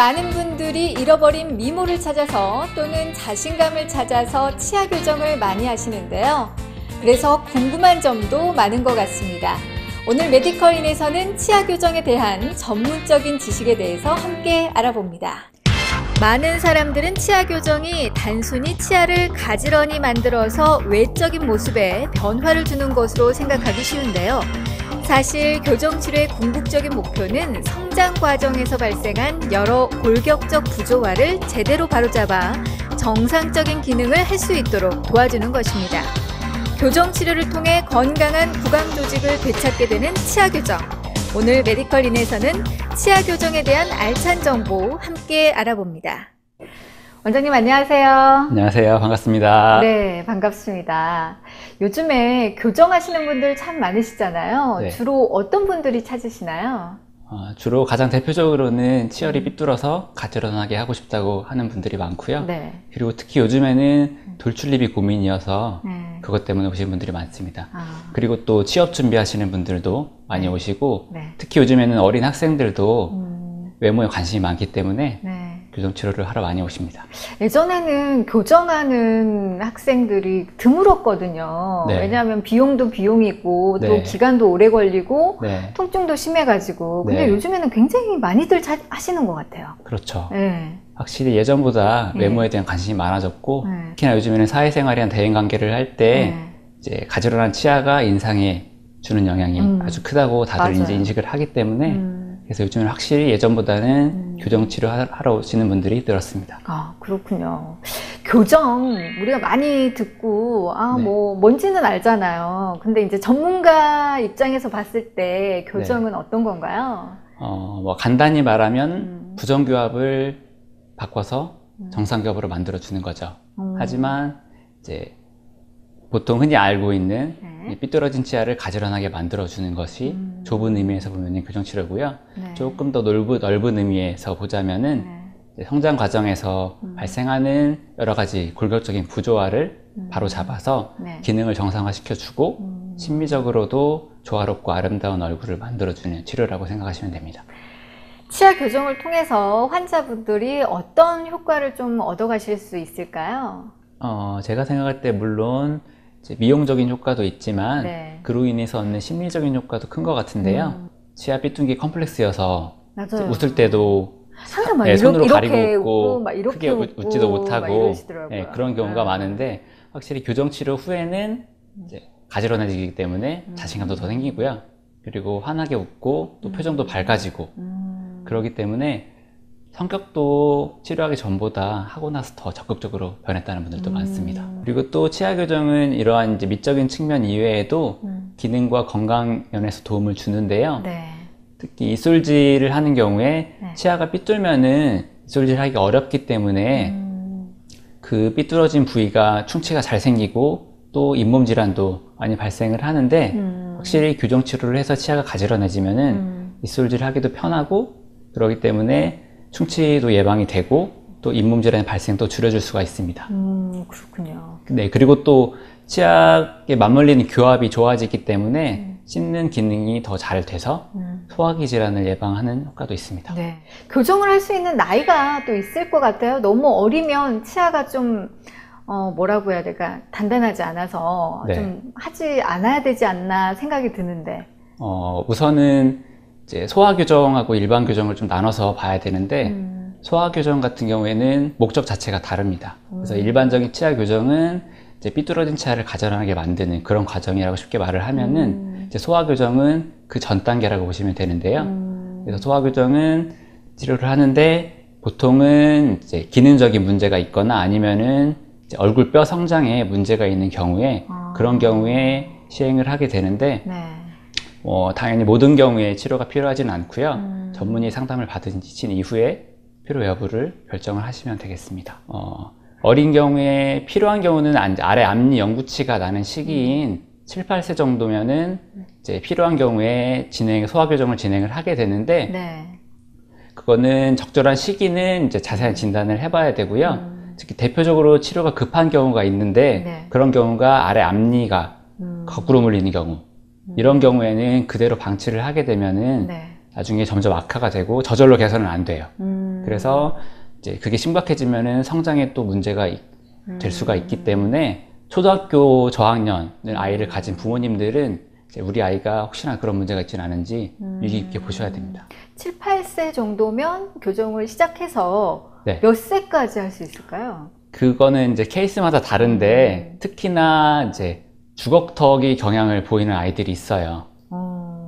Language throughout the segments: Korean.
많은 분들이 잃어버린 미모를 찾아서 또는 자신감을 찾아서 치아 교정을 많이 하시는데요. 그래서 궁금한 점도 많은 것 같습니다. 오늘 메디컬인에서는 치아 교정에 대한 전문적인 지식에 대해서 함께 알아봅니다. 많은 사람들은 치아 교정이 단순히 치아를 가지런히 만들어서 외적인 모습에 변화를 주는 것으로 생각하기 쉬운데요. 사실 교정 치료의 궁극적인 목표는 성장 과정에서 발생한 여러 골격적 구조화를 제대로 바로잡아 정상적인 기능을 할 수 있도록 도와주는 것입니다. 교정 치료를 통해 건강한 구강 조직을 되찾게 되는 치아 교정. 오늘 메디컬인에서는 치아 교정에 대한 알찬 정보 함께 알아봅니다. 원장님 안녕하세요. 안녕하세요. 반갑습니다. 네, 반갑습니다. 요즘에 교정하시는 분들 참 많으시잖아요. 네. 주로 어떤 분들이 찾으시나요? 주로 가장 대표적으로는 치열이 삐뚤어서 가지런하게 하고 싶다고 하는 분들이 많고요. 네. 그리고 특히 요즘에는 돌출입이 고민이어서 네. 그것 때문에 오시는 분들이 많습니다. 아. 그리고 또 취업 준비하시는 분들도 많이 오시고 네. 특히 요즘에는 어린 학생들도 외모에 관심이 많기 때문에 네. 교정 치료를 하러 많이 오십니다. 예전에는 교정하는 학생들이 드물었거든요. 네. 왜냐하면 비용도 비용이고 또 네. 기간도 오래 걸리고 네. 통증도 심해가지고. 근데 네. 요즘에는 굉장히 많이들 하시는 것 같아요. 그렇죠. 네. 확실히 예전보다 네. 외모에 대한 관심이 많아졌고 네. 특히나 요즘에는 사회생활이나 대인관계를 할 때 네. 이제 가지런한 치아가 인상에 주는 영향이 아주 크다고 다들 맞아요. 이제 인식을 하기 때문에 그래서 요즘은 확실히 예전보다는 교정 치료 하러 오시는 분들이 늘었습니다. 아, 그렇군요. 교정 우리가 많이 듣고 네. 뭐 뭔지는 알잖아요. 근데 이제 전문가 입장에서 봤을 때 교정은 어떤 건가요? 뭐 간단히 말하면 부정교합을 바꿔서 정상교합으로 만들어 주는 거죠. 하지만 이제 보통 흔히 알고 있는 네. 삐뚤어진 치아를 가지런하게 만들어 주는 것이 좁은 의미에서 보면 교정 치료고요. 네. 조금 더 넓은 의미에서 보자면은 이제 성장 과정에서 발생하는 여러 가지 골격적인 구조화를 바로 잡아서 네. 기능을 정상화시켜 주고 심미적으로도 조화롭고 아름다운 얼굴을 만들어 주는 치료라고 생각하시면 됩니다. 치아 교정을 통해서 환자분들이 어떤 효과를 좀 얻어가실 수 있을까요? 제가 생각할 때 물론 이제 미용적인 효과도 있지만 네. 그로 인해서 얻는 심리적인 효과도 큰 것 같은데요. 치아 삐뚤기 컴플렉스여서 맞아요. 웃을 때도 항상 막 손으로 이렇게 가리고 웃고 막 이렇게 크게 웃고 웃지도 막 못하고 이러시더라고요. 그런 경우가 많은데 확실히 교정 치료 후에는 이제 가지런해지기 때문에 자신감도 더 생기고요. 그리고 환하게 웃고 또 표정도 밝아지고 그러기 때문에 성격도 치료하기 전보다 하고 나서 더 적극적으로 변했다는 분들도 많습니다. 그리고 또 치아 교정은 이러한 이제 미적인 측면 이외에도 기능과 건강 면에서 도움을 주는데요. 네. 특히 이솔질을 하는 경우에 네. 치아가 삐뚤면은 이솔질 하기 어렵기 때문에 그 삐뚤어진 부위가 충치가 잘 생기고 또 잇몸 질환도 많이 발생을 하는데 확실히 교정 치료를 해서 치아가 가지런해지면은 이솔질 하기도 편하고 그러기 때문에 충치도 예방이 되고 또 잇몸 질환의 발생도 줄여줄 수가 있습니다. 그렇군요. 네, 그리고 또 치아에 맞물리는 교합이 좋아지기 때문에 씹는 기능이 더 잘 돼서 소화기 질환을 예방하는 효과도 있습니다. 네. 교정을 할 수 있는 나이가 또 있을 것 같아요. 너무 어리면 치아가 좀 뭐라고 해야 될까, 단단하지 않아서 네. 좀 하지 않아야 되지 않나 생각이 드는데. 우선은 이제 소아 교정하고 일반 교정을 좀 나눠서 봐야 되는데 소아 교정 같은 경우에는 목적 자체가 다릅니다. 그래서 일반적인 치아 교정은 이제 삐뚤어진 치아를 가지런하게 만드는 그런 과정이라고 쉽게 말을 하면은 이제 소아 교정은 그 전 단계라고 보시면 되는데요. 그래서 소아 교정은 치료를 하는데 보통은 이제 기능적인 문제가 있거나 아니면은 이제 얼굴 뼈 성장에 문제가 있는 경우에 그런 경우에 시행을 하게 되는데 네. 당연히 모든 경우에 치료가 필요하지는 않고요. 전문의 상담을 받으신 이후에 필요 여부를 결정을 하시면 되겠습니다. 어린 경우에 필요한 경우는 아래 앞니 영구치가 나는 시기인 7, 8세 정도면은 이제 필요한 경우에 소아 교정을 진행을 하게 되는데 네. 그거는 적절한 시기는 이제 자세한 진단을 해봐야 되고요. 특히 대표적으로 치료가 급한 경우가 있는데 네. 그런 경우가 아래 앞니가 거꾸로 물리는 경우 이런 경우에는 그대로 방치를 하게 되면은 네. 나중에 점점 악화가 되고 저절로 개선은 안 돼요. 그래서 이제 그게 심각해지면은 성장에 또 문제가 될 수가 있기 때문에 초등학교 저학년을 아이를 가진 부모님들은 이제 우리 아이가 혹시나 그런 문제가 있지는 않은지 유의 깊게 보셔야 됩니다. 7, 8세 정도면 교정을 시작해서 네. 몇 세까지 할 수 있을까요? 그거는 이제 케이스마다 다른데 특히나 이제 주걱턱이 경향을 보이는 아이들이 있어요.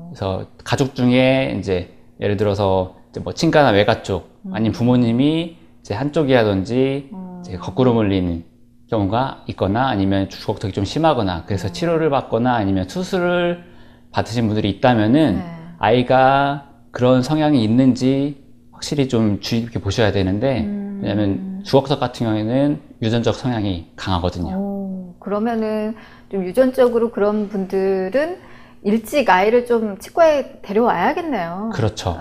그래서 가족 중에 이제 예를 들어서 이제 뭐 친가나 외가 쪽 아니면 부모님이 이제 한쪽이라든지 이제 거꾸로 몰리는 경우가 있거나 아니면 주걱턱이 좀 심하거나 그래서 치료를 받거나 아니면 수술을 받으신 분들이 있다면은 네. 아이가 그런 성향이 있는지 확실히 좀 주의 깊게 보셔야 되는데 왜냐하면 주걱턱 같은 경우에는 유전적 성향이 강하거든요. 그러면은 좀 유전적으로 그런 분들은 일찍 아이를 좀 치과에 데려와야겠네요. 그렇죠.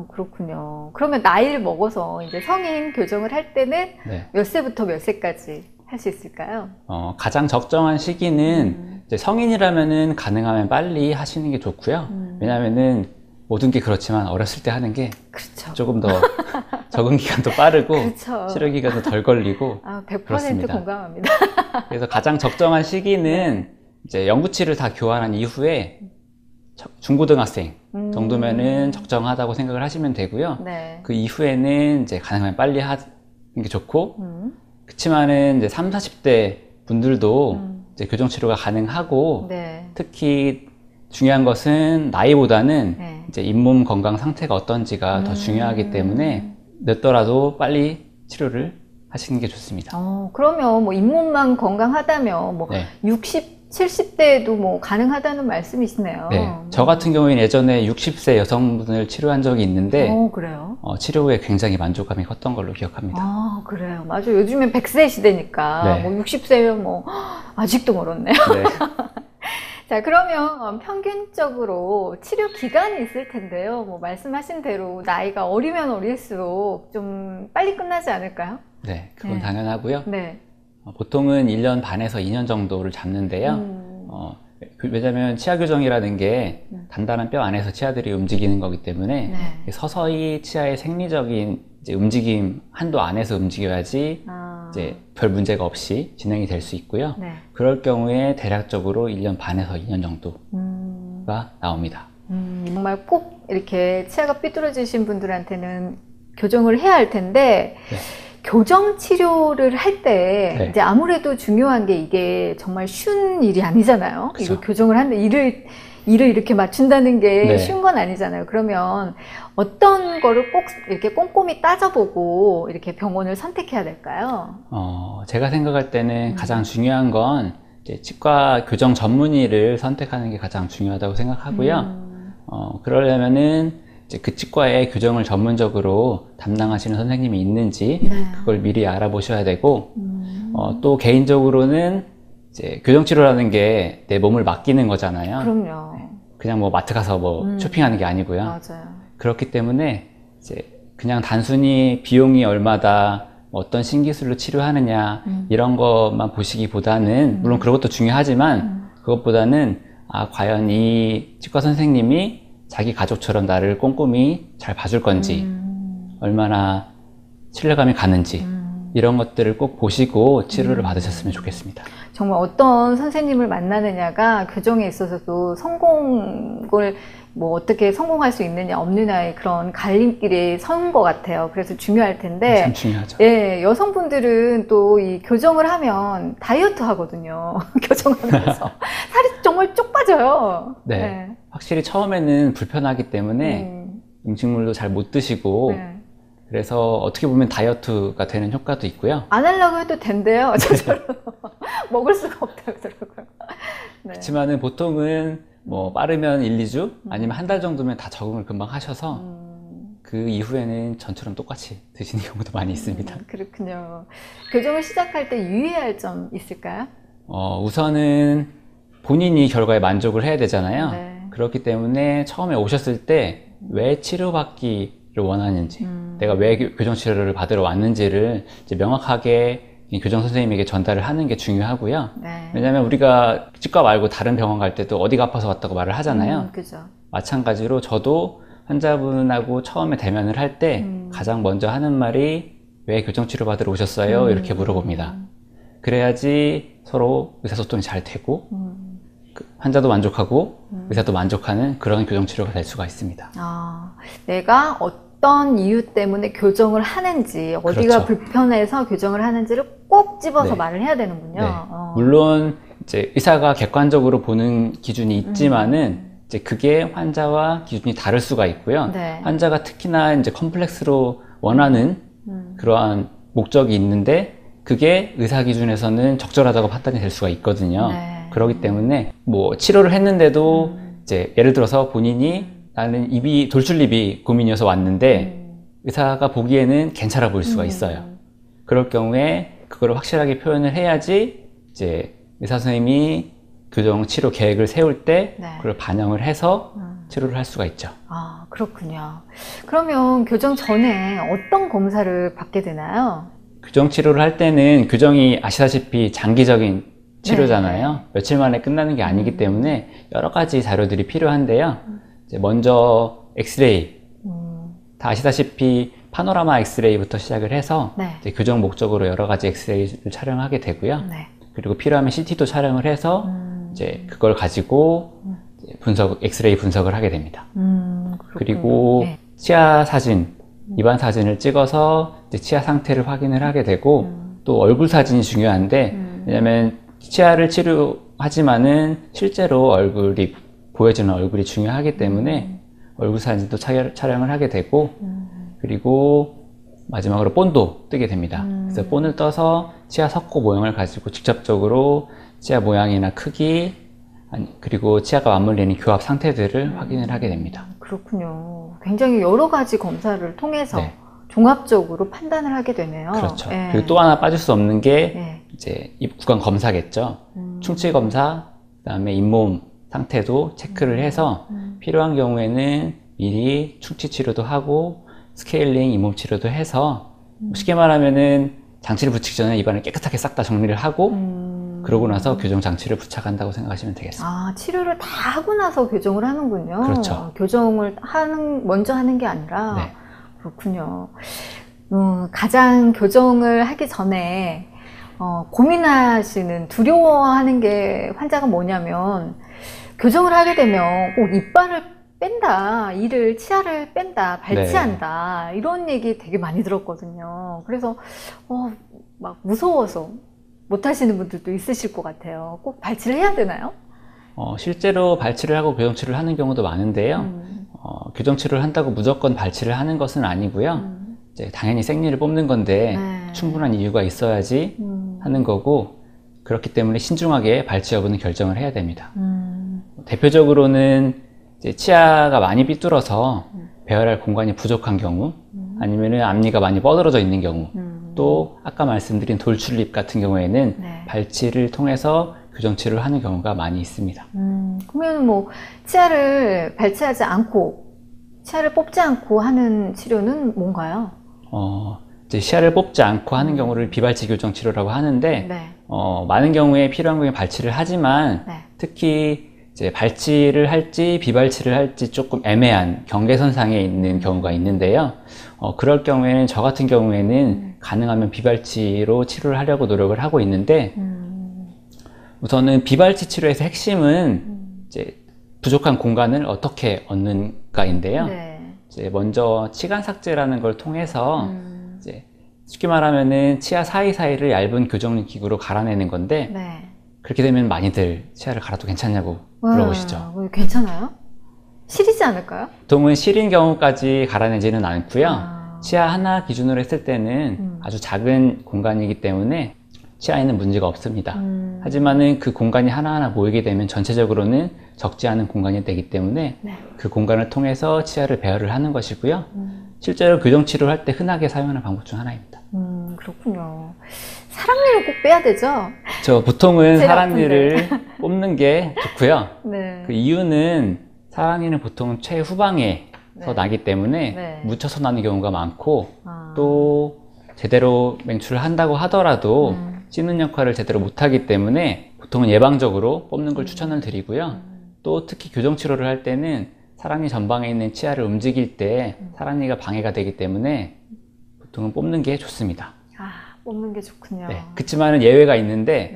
그렇군요. 그러면 나이를 먹어서 이제 성인 교정을 할 때는 네. 몇 세부터 몇 세까지 할 수 있을까요? 가장 적정한 시기는 이제 성인이라면은 가능하면 빨리 하시는 게 좋고요. 왜냐하면은 모든 게 그렇지만 어렸을 때 하는 게 그렇죠. 조금 더 적응 기간도 빠르고 그렇죠. 치료 기간도 덜 걸리고 100% 그렇습니다. 공감합니다. 그래서 가장 적정한 시기는 이제 연구치를 다 교환한 이후에 중고등학생 정도면은 적정하다고 생각을 하시면 되고요. 네. 그 이후에는 이제 가능하면 빨리 하는 게 좋고 그치만은 이제 3, 40대 분들도 이제 교정 치료가 가능하고 네. 특히 중요한 것은 나이보다는 네. 이제 잇몸 건강 상태가 어떤지가 더 중요하기 때문에 늦더라도 빨리 치료를 하시는 게 좋습니다. 그러면 뭐 잇몸만 건강하다면 뭐 네. 60, 70대에도 뭐 가능하다는 말씀이시네요. 네. 저 같은 경우에는 예전에 60세 여성분을 치료한 적이 있는데 그래요? 치료 후에 굉장히 만족감이 컸던 걸로 기억합니다. 그래요. 맞아요. 요즘엔 100세 시대니까 네. 뭐 60세면 뭐 아직도 멀었네요. 네. 자, 그러면 평균적으로 치료 기간이 있을 텐데요. 뭐 말씀하신 대로 나이가 어리면 어릴수록 좀 빨리 끝나지 않을까요? 네, 그건 네. 당연하고요. 네. 보통은 1년 반에서 2년 정도를 잡는데요. 왜냐하면 치아 교정이라는 게 단단한 뼈 안에서 치아들이 움직이는 거기 때문에 네. 서서히 치아의 생리적인 이제 움직임 한도 안에서 움직여야지 이제 별 문제가 없이 진행이 될 수 있고요. 네. 그럴 경우에 대략적으로 1년 반에서 2년 정도가 나옵니다. 정말 꼭 이렇게 치아가 삐뚤어지신 분들한테는 교정을 해야 할 텐데 네. 교정 치료를 할 때 네. 이제 아무래도 중요한 게 이게 정말 쉬운 일이 아니잖아요. 그쵸. 이거 교정을 하는데 일을 이렇게 맞춘다는 게 네. 쉬운 건 아니잖아요. 그러면 어떤 거를 꼭 이렇게 꼼꼼히 따져보고 이렇게 병원을 선택해야 될까요? 제가 생각할 때는 가장 중요한 건 이제 치과 교정 전문의를 선택하는 게 가장 중요하다고 생각하고요. 그러려면은 이제 그 치과에 교정을 전문적으로 담당하시는 선생님이 있는지 네. 그걸 미리 알아보셔야 되고 또 개인적으로는 이제 교정 치료라는 게 내 몸을 맡기는 거잖아요. 그럼요. 그냥 뭐 마트 가서 뭐 쇼핑하는 게 아니고요. 맞아요. 그렇기 때문에 이제 그냥 단순히 비용이 얼마다 뭐 어떤 신기술로 치료하느냐 이런 것만 보시기보다는 물론 그런 것도 중요하지만 그것보다는 과연 이 치과 선생님이 자기 가족처럼 나를 꼼꼼히 잘 봐줄 건지 얼마나 신뢰감이 가는지 이런 것들을 꼭 보시고 치료를 받으셨으면 좋겠습니다. 정말 어떤 선생님을 만나느냐가 교정에 있어서도 성공을 뭐 어떻게 성공할 수 있느냐 없느냐의 그런 갈림길에 선 것 같아요. 그래서 중요할 텐데 참 중요하죠. 예, 여성분들은 또 이 교정을 하면 다이어트 하거든요. 교정하면서 살이 정말 쪽 빠져요. 네. 네. 확실히 처음에는 불편하기 때문에 음식물도 잘 못 드시고 네. 그래서 어떻게 보면 다이어트가 되는 효과도 있고요. 안 하려고 해도 된대요. 저처럼 먹을 수가 없다고 그러더라고요. 네. 그렇지만은 보통은 뭐 빠르면 1, 2주 아니면 한 달 정도면 다 적응을 금방 하셔서 그 이후에는 전처럼 똑같이 드시는 경우도 많이 있습니다. 그렇군요. 교정을 시작할 때 유의해야 할 점 있을까요? 우선은 본인이 결과에 만족을 해야 되잖아요. 네. 그렇기 때문에 처음에 오셨을 때 왜 치료받기를 원하는지 내가 왜 교정 치료를 받으러 왔는지를 이제 명확하게 이 교정 선생님에게 전달을 하는 게 중요하고요. 네. 왜냐하면 우리가 치과 말고 다른 병원 갈 때도 어디가 아파서 왔다고 말을 하잖아요. 그죠. 마찬가지로 저도 환자분하고 처음에 대면을 할 때 가장 먼저 하는 말이 왜 교정치료 받으러 오셨어요? 이렇게 물어봅니다. 그래야지 서로 의사소통이 잘 되고 환자도 만족하고 의사도 만족하는 그런 교정치료가 될 수가 있습니다. 내가 어떤 이유 때문에 교정을 하는지, 어디가 그렇죠. 불편해서 교정을 하는지를 꼭 집어서 네. 말을 해야 되는군요. 네. 물론 이제 의사가 객관적으로 보는 기준이 있지만은 이제 그게 환자와 기준이 다를 수가 있고요. 네. 환자가 특히나 이제 컴플렉스로 원하는 그러한 목적이 있는데 그게 의사 기준에서는 적절하다고 판단이 될 수가 있거든요. 네. 그렇기 때문에 뭐 치료를 했는데도 이제 예를 들어서 본인이 나는 돌출입이 고민이어서 왔는데 의사가 보기에는 괜찮아 보일 수가 있어요. 그럴 경우에 그걸 확실하게 표현을 해야지 이제 의사 선생님이 교정 치료 계획을 세울 때 네. 그걸 반영을 해서 치료를 할 수가 있죠. 그렇군요. 그러면 교정 전에 어떤 검사를 받게 되나요? 교정 치료를 할 때는 교정이 아시다시피 장기적인 치료잖아요. 며칠 만에 끝나는 게 아니기 때문에 여러 가지 자료들이 필요한데요. 이제 먼저 엑스레이, 다 아시다시피 파노라마 엑스레이부터 시작을 해서 네. 이제 교정 목적으로 여러 가지 엑스레이를 촬영하게 되고요. 네. 그리고 필요하면 CT도 촬영을 해서 이제 그걸 가지고 이제 엑스레이 분석을 하게 됩니다. 그리고 네. 치아 사진, 입안 사진을 찍어서 이제 치아 상태를 확인을 하게 되고 또 얼굴 사진이 중요한데 왜냐면 치아를 치료하지만은 실제로 얼굴이 보여지는 얼굴이 중요하기 때문에 얼굴 사진도 촬영을 하게 되고 그리고 마지막으로 본도 뜨게 됩니다. 그래서 본을 떠서 치아 석고 모형을 가지고 직접적으로 치아 모양이나 크기 그리고 치아가 맞물리는 교합 상태들을 확인을 하게 됩니다. 그렇군요. 굉장히 여러 가지 검사를 통해서 네. 종합적으로 판단을 하게 되네요. 그렇죠. 네. 그리고 또 하나 빠질 수 없는 게 네. 이제 입구강 검사겠죠. 충치 검사, 그다음에 잇몸 상태도 체크를 해서 필요한 경우에는 미리 충치 치료도 하고 스케일링, 잇몸 치료도 해서 쉽게 말하면은 장치를 붙이기 전에 입안을 깨끗하게 싹 다 정리를 하고 그러고 나서 교정 장치를 부착한다고 생각하시면 되겠습니다. 치료를 다 하고 나서 교정을 하는군요. 그렇죠. 교정을 먼저 하는 게 아니라. 네. 그렇군요. 가장 교정을 하기 전에 고민하시는, 두려워하는 게 환자가 뭐냐면 교정을 하게 되면 꼭 이빨을 뺀다, 치아를 뺀다, 발치한다, 네. 이런 얘기 되게 많이 들었거든요. 그래서 막 무서워서 못 하시는 분들도 있으실 것 같아요. 꼭 발치를 해야 되나요? 실제로 발치를 하고 교정치료를 하는 경우도 많은데요. 교정치료를 한다고 무조건 발치를 하는 것은 아니고요. 이제 당연히 생리를 뽑는 건데 네. 충분한 이유가 있어야지 하는 거고 그렇기 때문에 신중하게 발치 여부는 결정을 해야 됩니다. 대표적으로는 이제 치아가 많이 삐뚤어서 배열할 공간이 부족한 경우 아니면은 앞니가 많이 뻗어져 있는 경우 또 아까 말씀드린 돌출입 같은 경우에는 네. 발치를 통해서 교정치료를 하는 경우가 많이 있습니다. 그러면 뭐 치아를 발치하지 않고 치아를 뽑지 않고 하는 치료는 뭔가요? 이제 치아를 뽑지 않고 하는 경우를 비발치 교정 치료라고 하는데 네. 많은 경우에 필요한 경우에 발치를 하지만 네. 특히 이제 발치를 할지 비발치를 할지 조금 애매한 경계선상에 있는 경우가 있는데요. 그럴 경우에는 저 같은 경우에는 가능하면 비발치로 치료를 하려고 노력을 하고 있는데 우선은 비발치 치료에서 핵심은 이제 부족한 공간을 어떻게 얻는가인데요. 네. 이제 먼저 치간 삭제라는 걸 통해서 이제 쉽게 말하면은 치아 사이사이를 얇은 교정 기구로 갈아내는 건데 네. 그렇게 되면 많이들 치아를 갈아도 괜찮냐고 물어보시죠. 괜찮아요? 시리지 않을까요? 보통은 시린 경우까지 갈아내지는 않고요. 치아 하나 기준으로 했을 때는 아주 작은 공간이기 때문에 치아에는 문제가 없습니다. 하지만은 그 공간이 하나하나 모이게 되면 전체적으로는 적지 않은 공간이 되기 때문에 네. 그 공간을 통해서 치아를 배열을 하는 것이고요. 실제로 교정치료를 할 때 흔하게 사용하는 방법 중 하나입니다. 그렇군요. 사랑니를 꼭 빼야 되죠? 보통은 제일 사랑니를 뽑는 게 좋고요. 네. 그 이유는 사랑니는 보통 최후방에서 네. 나기 때문에 네. 묻혀서 나는 경우가 많고 또 제대로 맹출을 한다고 하더라도 씹는 역할을 제대로 못하기 때문에 보통은 예방적으로 뽑는 걸 추천을 드리고요. 또 특히 교정치료를 할 때는 사랑니 전방에 있는 치아를 움직일 때 사랑니가 방해가 되기 때문에 보통은 뽑는 게 좋습니다. 아, 뽑는 게 좋군요. 네, 그렇지만은 예외가 있는데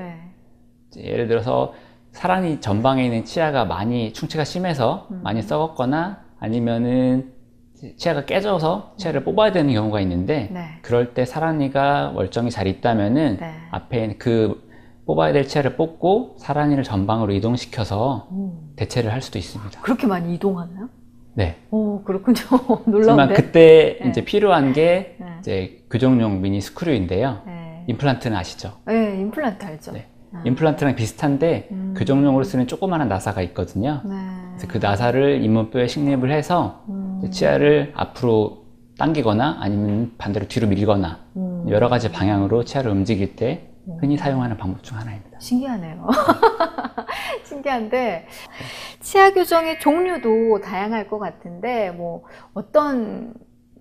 네. 예를 들어서 사랑니 전방에 있는 치아가 많이 충치가 심해서 많이 썩었거나 아니면은 치아가 깨져서 치아를 뽑아야 되는 경우가 있는데 네. 그럴 때 사랑니가 멀쩡히 잘 있다면은 네. 앞에 그 뽑아야 될 치아를 뽑고 사랑니를 전방으로 이동시켜서 대체를 할 수도 있습니다. 그렇게 많이 이동하나요? 네. 오, 그렇군요. 하지만 놀라운데. 그때 네. 이제 필요한 게 네. 이제 교정용 미니 스크류인데요. 네. 임플란트는 아시죠? 네, 임플란트 알죠? 네. 아. 임플란트랑 비슷한데 교정용으로 쓰는 조그마한 나사가 있거든요. 네. 그래서 그 나사를 잇몸뼈에 식립을 해서 이제 치아를 앞으로 당기거나 아니면 반대로 뒤로 밀거나 여러 가지 방향으로 치아를 움직일 때 흔히 사용하는 방법 중 하나입니다. 신기하네요. 신기한데 치아 교정의 종류도 다양할 것 같은데 뭐 어떤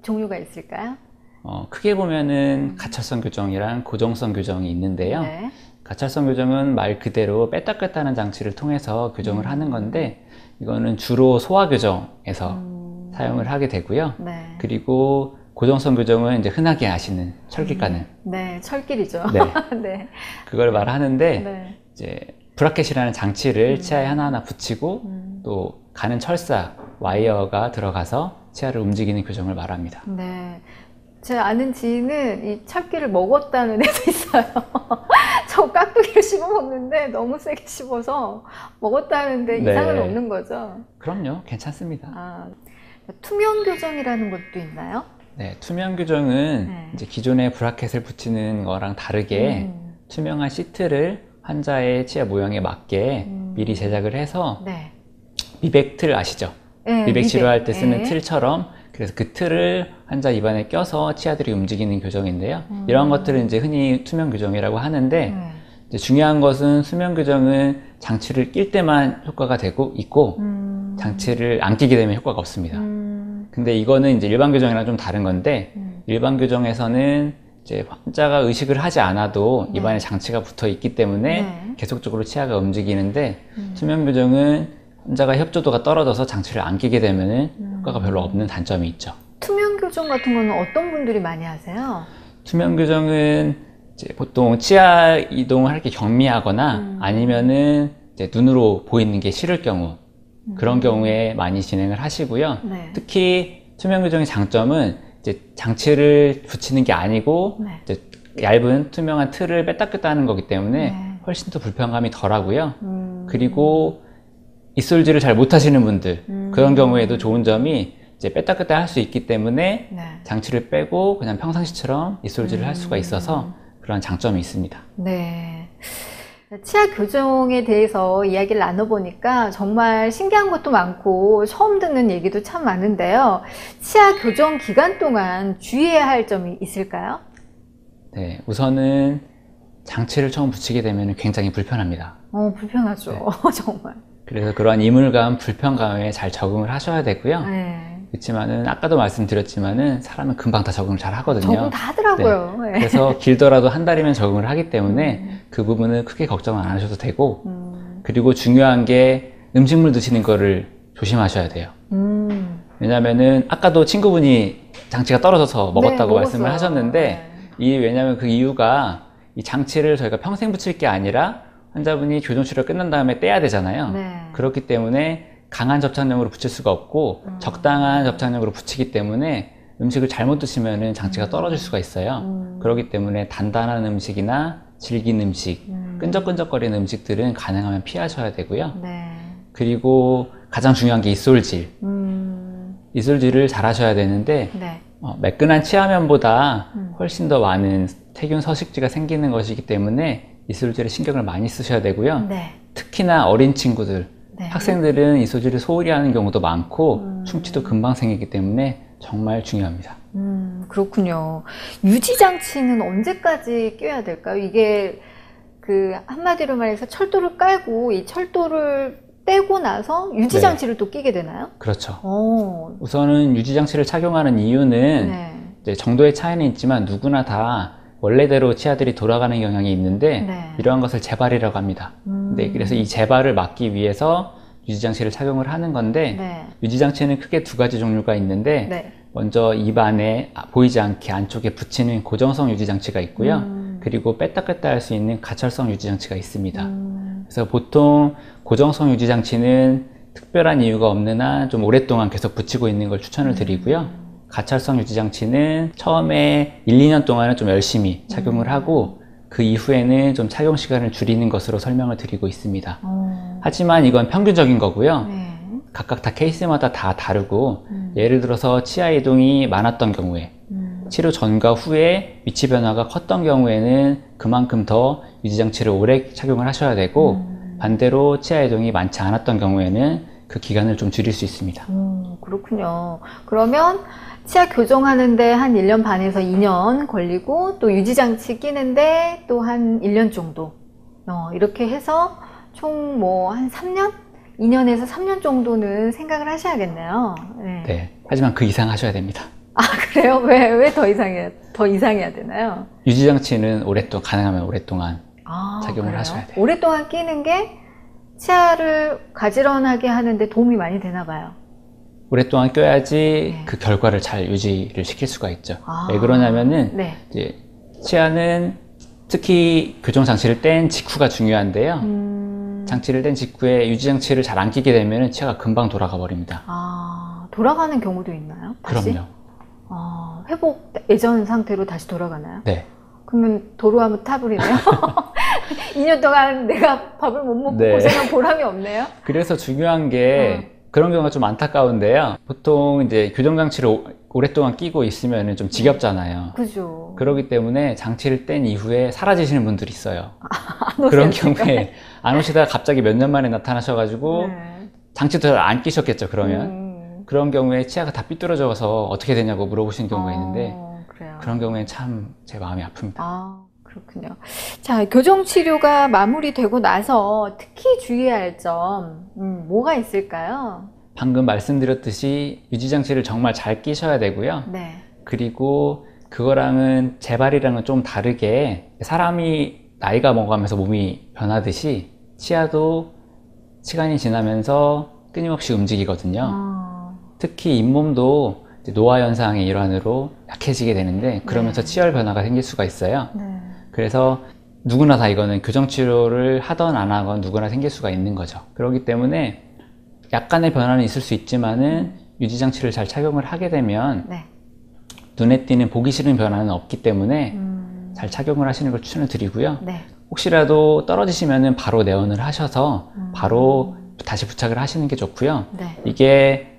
종류가 있을까요? 크게 보면은 가철성 교정이랑 고정성 교정이 있는데요. 네. 가철성 교정은 말 그대로 뺐다 꼈다 하는 장치를 통해서 교정을 하는 건데 이거는 주로 소화 교정에서 사용을 하게 되고요. 네. 그리고 고정성 교정은 이제 흔하게 아시는 철길 가는 네, 철길이죠. 네. 네. 그걸 말하는데 네. 이제 브라켓이라는 장치를 치아에 하나하나 붙이고 또 가는 철사 와이어가 들어가서 치아를 움직이는 교정을 말합니다. 네. 제 아는 지인은 이 철길을 먹었다는 애도 있어요. 저 깍두기를 씹어 먹는데 너무 세게 씹어서 먹었다는데 네. 이상은 없는 거죠? 그럼요, 괜찮습니다. 아, 투명 교정이라는 것도 있나요? 네, 투명 교정은 네. 이제 기존의 브라켓을 붙이는 거랑 다르게 투명한 시트를 환자의 치아 모양에 맞게 미리 제작을 해서 네. 미백 틀 아시죠? 네, 미백 치료할 때 쓰는 네. 틀처럼 그래서 그 틀을 환자 입안에 껴서 치아들이 움직이는 교정인데요. 이런 것들은 이제 흔히 투명 교정이라고 하는데 네. 이제 중요한 것은 수면 교정은 장치를 낄 때만 효과가 되고 있고 장치를 안 끼게 되면 효과가 없습니다. 근데 이거는 이제 일반 교정이랑 좀 다른 건데 일반 교정에서는 이제 환자가 의식을 하지 않아도 네. 입안에 장치가 붙어 있기 때문에 네. 계속적으로 치아가 움직이는데 수면 교정은 환자가 협조도가 떨어져서 장치를 안 끼게 되면 효과가 별로 없는 단점이 있죠. 투명 교정 같은 거는 어떤 분들이 많이 하세요? 투명 교정은 이제 보통 치아 이동을 할 게 경미하거나 아니면은 이제 눈으로 보이는 게 싫을 경우 그런 경우에 많이 진행을 하시고요. 네. 특히 투명 교정의 장점은 이제 장치를 붙이는 게 아니고 네. 이제 얇은 투명한 틀을 뺐다 꼈다 하는 거기 때문에 네. 훨씬 더 불편감이 덜하고요. 그리고 입술질을 잘 못하시는 분들 그런 경우에도 좋은 점이 이제 뺐다 꼈다 할 수 있기 때문에 네. 장치를 빼고 그냥 평상시처럼 입술질을 할 수가 있어서 그런 장점이 있습니다. 네. 치아 교정에 대해서 이야기를 나눠보니까 정말 신기한 것도 많고 처음 듣는 얘기도 참 많은데요. 치아 교정 기간 동안 주의해야 할 점이 있을까요? 네, 우선은 장치를 처음 붙이게 되면 굉장히 불편합니다. 불편하죠. 네. 정말. 그래서 그러한 이물감, 불편감에 잘 적응을 하셔야 되고요. 네. 그렇지만은 아까도 말씀드렸지만은 사람은 금방 다 적응을 잘 하거든요. 적응 다 하더라고요. 네. 그래서 길더라도 한 달이면 적응을 하기 때문에 그 부분은 크게 걱정 안 하셔도 되고 그리고 중요한 게 음식물 드시는 거를 조심하셔야 돼요. 왜냐면은 아까도 친구분이 장치가 떨어져서 먹었다고 네, 말씀을 먹었어요. 하셨는데 왜냐면 그 이유가 이 장치를 저희가 평생 붙일 게 아니라 환자분이 교정 치료 끝난 다음에 떼야 되잖아요. 네. 그렇기 때문에 강한 접착력으로 붙일 수가 없고 적당한 접착력으로 붙이기 때문에 음식을 잘못 드시면 장치가 떨어질 수가 있어요. 그렇기 때문에 단단한 음식이나 질긴 음식, 끈적끈적거리는 음식들은 가능하면 피하셔야 되고요. 네. 그리고 가장 중요한 게 입술질. 입술질을 잘 하셔야 되는데 네. 매끈한 치아면보다 훨씬 더 많은 세균 서식지가 생기는 것이기 때문에 입술질에 신경을 많이 쓰셔야 되고요. 네. 특히나 어린 친구들, 네. 학생들은 입술질을 소홀히 하는 경우도 많고 충치도 금방 생기기 때문에 정말 중요합니다. 그렇군요. 유지장치는 언제까지 껴야 될까요? 이게 그 한마디로 말해서 철도를 깔고 이 철도를 떼고 나서 유지장치를 또 끼게 되나요? 그렇죠. 오. 우선은 유지장치를 착용하는 이유는 네. 이제 정도의 차이는 있지만 누구나 다 원래대로 치아들이 돌아가는 경향이 있는데 네. 이러한 것을 재발이라고 합니다. 네, 그래서 이 재발을 막기 위해서 유지장치를 착용을 하는 건데 네. 유지장치는 크게 두 가지 종류가 있는데 네. 먼저 입안에 보이지 않게 안쪽에 붙이는 고정성 유지장치가 있고요. 그리고 뺐다 뺐다 할 수 있는 가철성 유지장치가 있습니다. 그래서 보통 고정성 유지장치는 특별한 이유가 없는 한 좀 오랫동안 계속 붙이고 있는 걸 추천을 드리고요. 가철성 유지장치는 처음에 1, 2년 동안은 좀 열심히 착용을 하고 그 이후에는 좀 착용 시간을 줄이는 것으로 설명을 드리고 있습니다. 하지만 이건 평균적인 거고요. 네. 각각 다 케이스마다 다 다르고 예를 들어서 치아 이동이 많았던 경우에 치료 전과 후에 위치 변화가 컸던 경우에는 그만큼 더 유지장치를 오래 착용을 하셔야 되고 반대로 치아 이동이 많지 않았던 경우에는 그 기간을 좀 줄일 수 있습니다. 그렇군요. 그러면 치아 교정하는데 한 1년 반에서 2년 걸리고 또 유지장치 끼는데 또 한 1년 정도 이렇게 해서 총 뭐 한 3년? 2년에서 3년 정도는 생각을 하셔야겠네요. 네. 네. 하지만 그 이상 하셔야 됩니다. 아, 그래요? 왜 더 이상해야 되나요? 유지장치는 가능하면 오랫동안 착용을 그래요? 하셔야 돼요. 오랫동안 끼는 게 치아를 가지런하게 하는데 도움이 많이 되나 봐요. 오랫동안 껴야지 네. 그 결과를 잘 유지를 시킬 수가 있죠. 왜 그러냐면은 네. 이제 치아는 특히 교정 장치를 뗀 직후가 중요한데요. 장치를 뗀 직후에 유지장치를 잘 안 끼게 되면 치아가 금방 돌아가 버립니다. 돌아가는 경우도 있나요? 다시? 그럼요. 회복 예전 상태로 다시 돌아가나요? 네. 그러면 도루하면 타불이네요. 2년 동안 내가 밥을 못 먹고 네. 고생한 보람이 없네요. 그래서 중요한 게 그런 경우가 좀 안타까운데요. 보통 이제 교정 장치를 오랫동안 끼고 있으면 좀 지겹잖아요. 그죠. 그렇기 때문에 장치를 뗀 이후에 사라지시는 분들이 있어요. 안 그런 오세요, 경우에 안 오시다가 갑자기 몇 년 만에 나타나셔가지고 네. 장치도 잘 안 끼셨겠죠. 그러면 그런 경우에 치아가 다 삐뚤어져서 어떻게 되냐고 물어보시는 경우가 있는데 그래요. 그런 경우에는 참 제 마음이 아픕니다. 그렇군요. 자, 교정 치료가 마무리되고 나서 특히 주의해야 할 점 뭐가 있을까요? 방금 말씀드렸듯이 유지장치를 정말 잘 끼셔야 되고요. 네. 그리고 그거랑은 재발이랑은 좀 다르게 사람이 나이가 먹어가면서 몸이 변하듯이 치아도 시간이 지나면서 끊임없이 움직이거든요. 특히 잇몸도 노화 현상의 일환으로 약해지게 되는데 그러면서 치열 변화가 생길 수가 있어요. 네. 그래서 누구나 다 이거는 교정치료를 하던 안 하건 누구나 생길 수가 있는 거죠. 그렇기 때문에 약간의 변화는 있을 수 있지만은 유지장치를 잘 착용을 하게 되면 네. 눈에 띄는 보기 싫은 변화는 없기 때문에 잘 착용을 하시는 걸 추천을 드리고요. 네. 혹시라도 떨어지시면은 바로 내원을 하셔서 바로 다시 부착을 하시는 게 좋고요. 네. 이게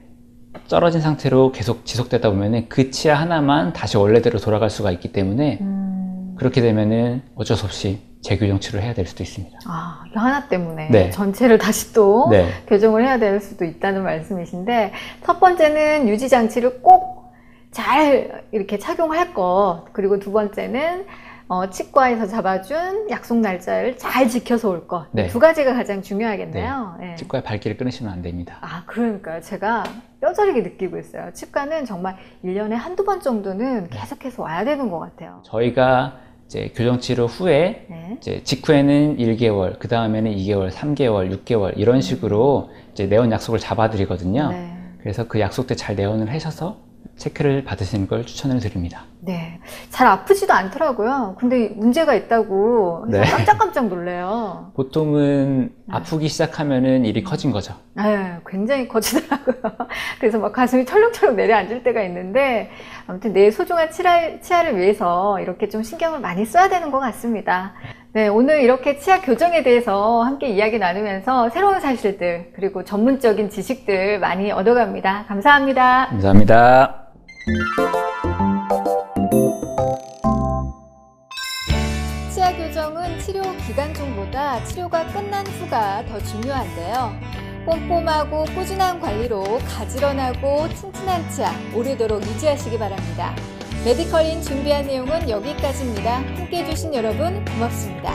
떨어진 상태로 계속 지속되다 보면은 그 치아 하나만 다시 원래대로 돌아갈 수가 있기 때문에 그렇게 되면은 어쩔 수 없이 재교정 치료를 해야 될 수도 있습니다. 이거 하나 때문에 네. 전체를 다시 또 네. 교정을 해야 될 수도 있다는 말씀이신데, 첫 번째는 유지장치를 꼭 잘 이렇게 착용할 것, 그리고 두 번째는 치과에서 잡아준 약속 날짜를 잘 지켜서 올 것. 네. 두 가지가 가장 중요하겠네요. 네. 치과의 발길을 끊으시면 안 됩니다. 그러니까요. 제가 뼈저리게 느끼고 있어요. 치과는 정말 1년에 한두 번 정도는 계속해서 와야 되는 것 같아요. 저희가 이제 교정 치료 후에 네. 이제 직후에는 1개월, 그 다음에는 2개월, 3개월, 6개월 이런 식으로 이제 내원 약속을 잡아드리거든요. 네. 그래서 그 약속 때 잘 내원을 하셔서 체크를 받으시는 걸 추천을 드립니다. 네. 잘 아프지도 않더라고요. 근데 문제가 있다고 해서 네. 깜짝깜짝 놀래요. 보통은 아프기 시작하면은 일이 커진 거죠. 네, 굉장히 커지더라고요. 그래서 막 가슴이 철렁철렁 내려앉을 때가 있는데, 아무튼 내 소중한 치아를 위해서 이렇게 좀 신경을 많이 써야 되는 것 같습니다. 네, 오늘 이렇게 치아 교정에 대해서 함께 이야기 나누면서 새로운 사실들, 그리고 전문적인 지식들 많이 얻어갑니다. 감사합니다. 감사합니다. 치아 교정은 치료 기간 중보다 치료가 끝난 후가 더 중요한데요. 꼼꼼하고 꾸준한 관리로 가지런하고 튼튼한 치아 오래도록 유지하시기 바랍니다. 메디컬인 준비한 내용은 여기까지입니다. 함께 해주신 여러분 고맙습니다.